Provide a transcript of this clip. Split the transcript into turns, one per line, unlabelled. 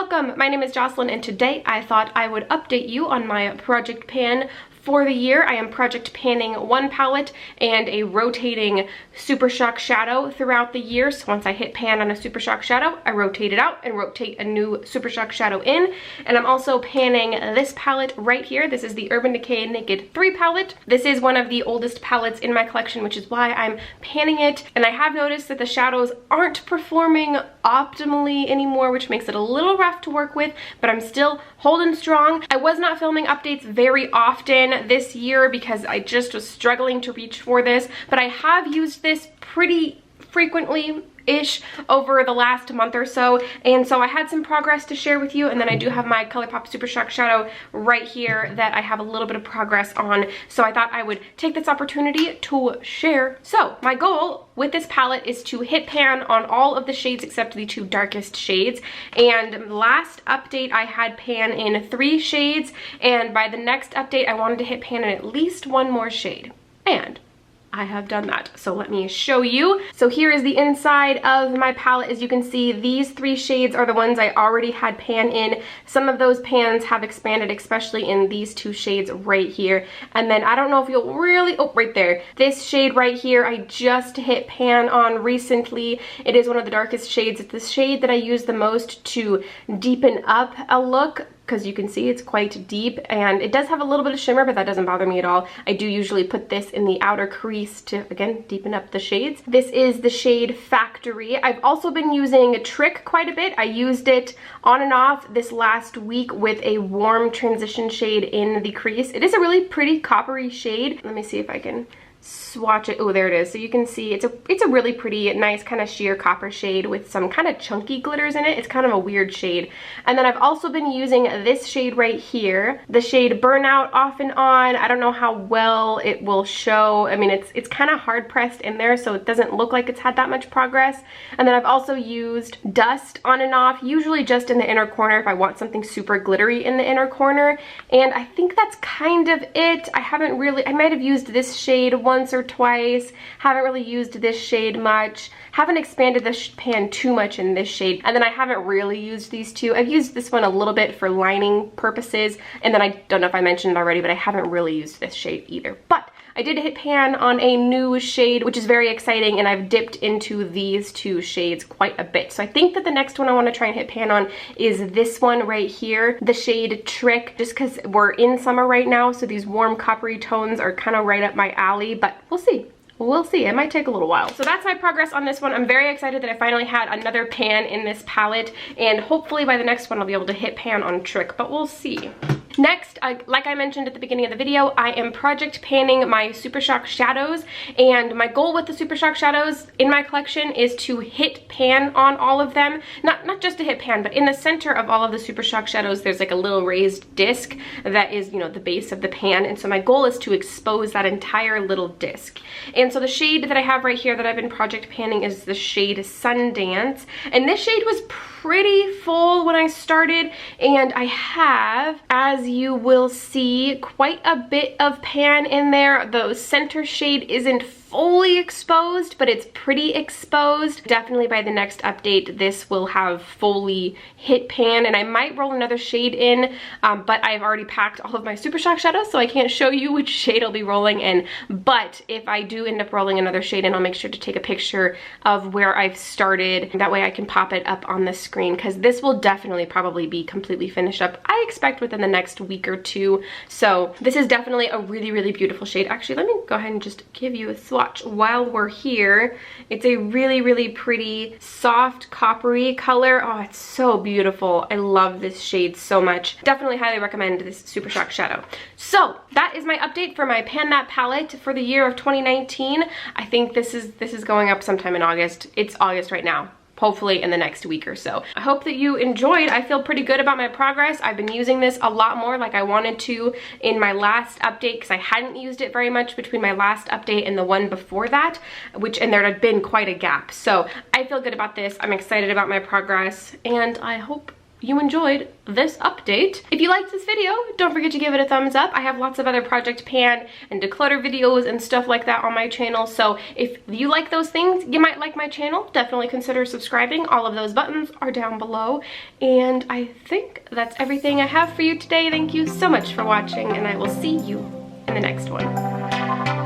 Welcome, my name is Jocelyn and today I thought I would update you on my project pan for the year. I am project panning one palette and a rotating Super Shock shadow throughout the year. So once I hit pan on a Super Shock shadow, I rotate it out and rotate a new Super Shock shadow in. And I'm also panning this palette right here. This is the Urban Decay Naked 3 palette. This is one of the oldest palettes in my collection, which is why I'm panning it. And I have noticed that the shadows aren't performing optimally anymore, which makes it a little rough to work with, but I'm still holding strong. I was not filming updates very often this year because I just was struggling to reach for this, but I have used this pretty frequently-ish over the last month or so, and so I had some progress to share with you. And then I do have my Colourpop Super Shock shadow right here that I have a little bit of progress on, so I thought I would take this opportunity to share. So my goal with this palette is to hit pan on all of the shades except the two darkest shades. And last update I had pan in 3 shades, and by the next update I wanted to hit pan in at least one more shade, and I have done that. So let me show you. So here is the inside of my palette. As you can see, these 3 shades are the ones I already had pan in. Some of those pans have expanded, especially in these 2 shades right here. And then I don't know if you'll really, oh, right there. This shade right here, I just hit pan on recently. It is one of the darkest shades. It's the shade that I use the most to deepen up a look, because you can see it's quite deep and it does have a little bit of shimmer, but that doesn't bother me at all. I do usually put this in the outer crease to, again, deepen up the shades. This is the shade Factory. I've also been using Trick quite a bit. I used it on and off this last week with a warm transition shade in the crease. It is a really pretty coppery shade. Let me see if I can swatch it. Oh, there it is. So you can see it's a really pretty, nice kind of sheer copper shade with some kind of chunky glitters in it. It's kind of a weird shade. And then I've also been using this shade right here, the shade Burnout, off and on. I don't know how well it will show. I mean, it's kind of hard pressed in there, so it doesn't look like it's had that much progress. And then I've also used Dust on and off, usually just in the inner corner if I want something super glittery in the inner corner. And I think that's kind of it. I might have used this shade once or twice. Haven't really used this shade much. Haven't expanded the pan too much in this shade. And then I haven't really used these 2. I've used this one a little bit for lining purposes. And then I don't know if I mentioned it already, but I haven't really used this shade either. But I did hit pan on a new shade, which is very exciting, and I've dipped into these 2 shades quite a bit. So I think that the next one I want to try and hit pan on is this one right here, the shade Trick, just because we're in summer right now, so these warm coppery tones are kind of right up my alley, but we'll see. We'll see. It might take a little while. So that's my progress on this one. I'm very excited that I finally had another pan in this palette, and hopefully by the next one I'll be able to hit pan on Trick, but we'll see. Next, like I mentioned at the beginning of the video, I am project panning my Super Shock shadows, and my goal with the Super Shock shadows in my collection is to hit pan on all of them. Not just to hit pan, but in the center of all of the Super Shock shadows, there's like a little raised disc that is, you know, the base of the pan, and so my goal is to expose that entire little disc. And so the shade that I have right here that I've been project panning is the shade Sundance, and this shade was pretty full when I started, and I have, as you will see, quite a bit of pan in there. The center shade isn't fully exposed, but it's pretty exposed. Definitely by the next update this will have fully hit pan, and I might roll another shade in, but I've already packed all of my Super Shock shadows, so I can't show you which shade I'll be rolling in. But if I do end up rolling another shade in, I'll make sure to take a picture of where I've started. That way I can pop it up on the screen, because this will definitely probably be completely finished up, I expect, within the next week or 2. So this is definitely a really, really beautiful shade. Actually, let me go ahead and just give you a swatch while we're here. It's a really, really pretty soft coppery color. Oh, it's so beautiful. I love this shade so much. Definitely highly recommend this Super Shock shadow. So that is my update for my Pan That palette for the year of 2019. I think this is going up sometime in August. It's August right now. Hopefully in the next week or so. I hope that you enjoyed. I feel pretty good about my progress. I've been using this a lot more like I wanted to in my last update, because I hadn't used it very much between my last update and the one before that, and there had been quite a gap. So I feel good about this. I'm excited about my progress, and I hope you enjoyed this update. If you liked this video, don't forget to give it a thumbs up. I have lots of other project pan and declutter videos and stuff like that on my channel, so if you like those things, you might like my channel. Definitely consider subscribing. All of those buttons are down below, and I think that's everything I have for you today. Thank you so much for watching, and I will see you in the next one.